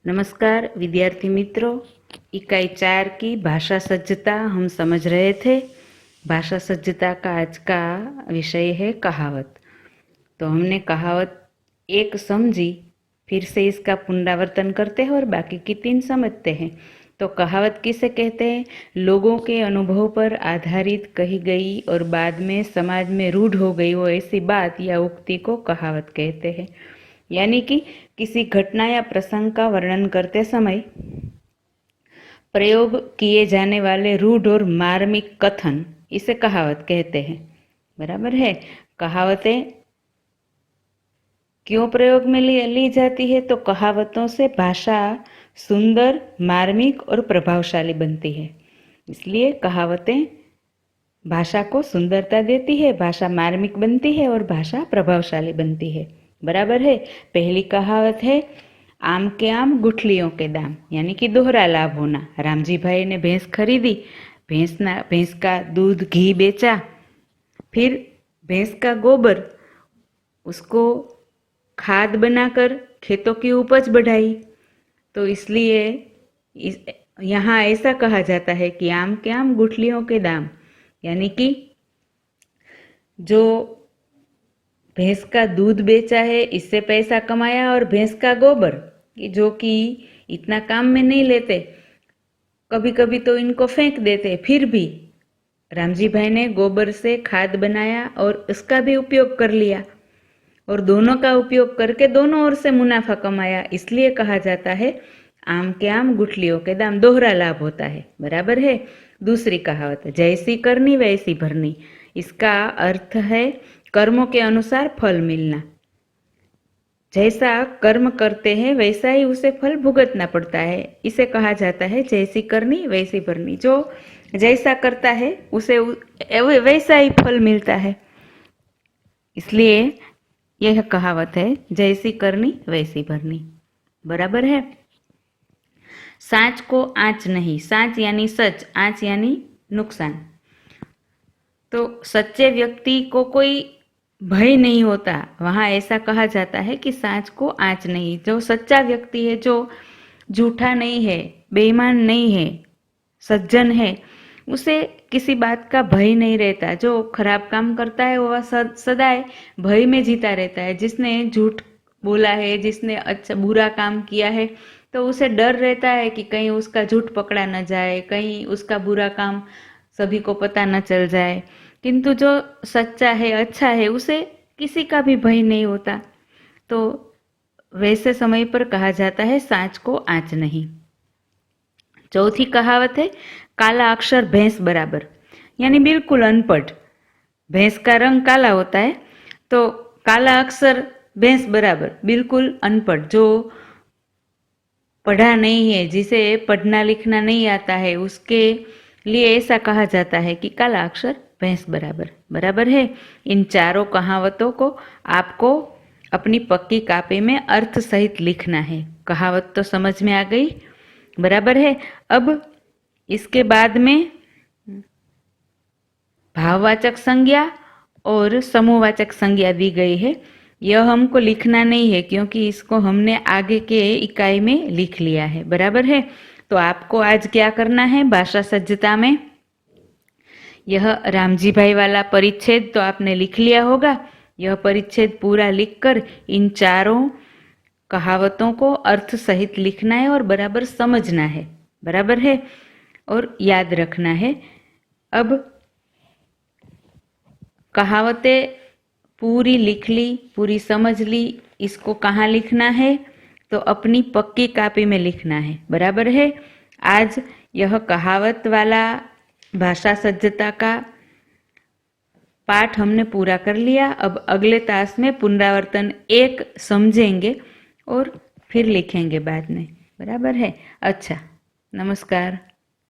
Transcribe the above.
नमस्कार विद्यार्थी मित्रों, इकाई 4 की भाषा सज्जता हम समझ रहे थे। भाषा सज्जता का आज का विषय है कहावत। तो हमने कहावत 1 समझी, फिर से इसका पुनरावर्तन करते हैं और बाकी की 3 समझते हैं। तो कहावत किसे कहते हैं? लोगों के अनुभव पर आधारित कही गई और बाद में समाज में रूढ़ हो गई वो ऐसी बात या उक्ति को कहावत कहते हैं। यानी कि किसी घटना या प्रसंग का वर्णन करते समय प्रयोग किए जाने वाले रूढ़ और मार्मिक कथन, इसे कहावत कहते हैं। बराबर है। कहावतें क्यों प्रयोग में ली जाती है? तो कहावतों से भाषा सुंदर, मार्मिक और प्रभावशाली बनती है। इसलिए कहावतें भाषा को सुंदरता देती है, भाषा मार्मिक बनती है और भाषा प्रभावशाली बनती है। बराबर है। पहली कहावत है, आम के आम गुठलियों के दाम, यानी कि दोहरा लाभ होना। रामजी भाई ने भैंस खरीदी, भैंस का दूध घी बेचा, फिर भैंस का गोबर उसको खाद बनाकर खेतों की उपज बढ़ाई। तो इसलिए यहाँ ऐसा कहा जाता है कि आम के आम गुठलियों के दाम, यानी कि जो भैंस का दूध बेचा है इससे पैसा कमाया, और भैंस का गोबर जो कि इतना काम में नहीं लेते, कभी कभी तो इनको फेंक देते, फिर भी रामजी भाई ने गोबर से खाद बनाया और उसका भी उपयोग कर लिया, और दोनों का उपयोग करके दोनों ओर से मुनाफा कमाया। इसलिए कहा जाता है आम के आम गुठलियों के दाम, दोहरा लाभ होता है। बराबर है। दूसरी कहावत, जैसी करनी वैसी भरनी। इसका अर्थ है कर्मों के अनुसार फल मिलना। जैसा कर्म करते हैं वैसा ही उसे फल भुगतना पड़ता है। इसे कहा जाता है जैसी करनी वैसी भरनी। जो जैसा करता है उसे वैसा ही फल मिलता है। इसलिए यह कहावत है जैसी करनी वैसी भरनी। बराबर है। साँच को आँच नहीं। साँच यानी सच, आँच यानी नुकसान। तो सच्चे व्यक्ति को कोई भय नहीं होता। वहाँ ऐसा कहा जाता है कि साँच को आँच नहीं। जो सच्चा व्यक्ति है, जो झूठा नहीं है, बेईमान नहीं है, सज्जन है, उसे किसी बात का भय नहीं रहता। जो खराब काम करता है वह सदाए भय में जीता रहता है। जिसने झूठ बोला है, जिसने अच्छा बुरा काम किया है, तो उसे डर रहता है कि कहीं उसका झूठ पकड़ा न जाए, कहीं उसका बुरा काम सभी को पता न चल जाए। किंतु जो सच्चा है, अच्छा है, उसे किसी का भी भय नहीं होता। तो वैसे समय पर कहा जाता है साँच को आँच नहीं। चौथी कहावत है, काला अक्षर भैंस बराबर, यानी बिल्कुल अनपढ़। भैंस का रंग काला होता है, तो काला अक्षर भैंस बराबर, बिल्कुल अनपढ़, जो पढ़ा नहीं है, जिसे पढ़ना लिखना नहीं आता है, उसके लिए ऐसा कहा जाता है कि काला अक्षर भैंस बराबर। बराबर है। इन चारों कहावतों को आपको अपनी पक्की कॉपी में अर्थ सहित लिखना है। कहावत तो समझ में आ गई। बराबर है। अब इसके बाद में भाववाचक संज्ञा और समूहवाचक संज्ञा दी गई है। यह हमको लिखना नहीं है, क्योंकि इसको हमने आगे के इकाई में लिख लिया है। बराबर है। तो आपको आज क्या करना है? भाषा सज्जता में यह रामजी भाई वाला परिच्छेद तो आपने लिख लिया होगा। यह परिच्छेद पूरा लिखकर इन चारों कहावतों को अर्थ सहित लिखना है और बराबर समझना है। बराबर है। और याद रखना है। अब कहावतें पूरी लिख ली, पूरी समझ ली। इसको कहाँ लिखना है? तो अपनी पक्की कॉपी में लिखना है। बराबर है। आज यह कहावत वाला भाषा सज्जता का पाठ हमने पूरा कर लिया। अब अगले तास में पुनरावर्तन 1 समझेंगे और फिर लिखेंगे बाद में। बराबर है। अच्छा, नमस्कार।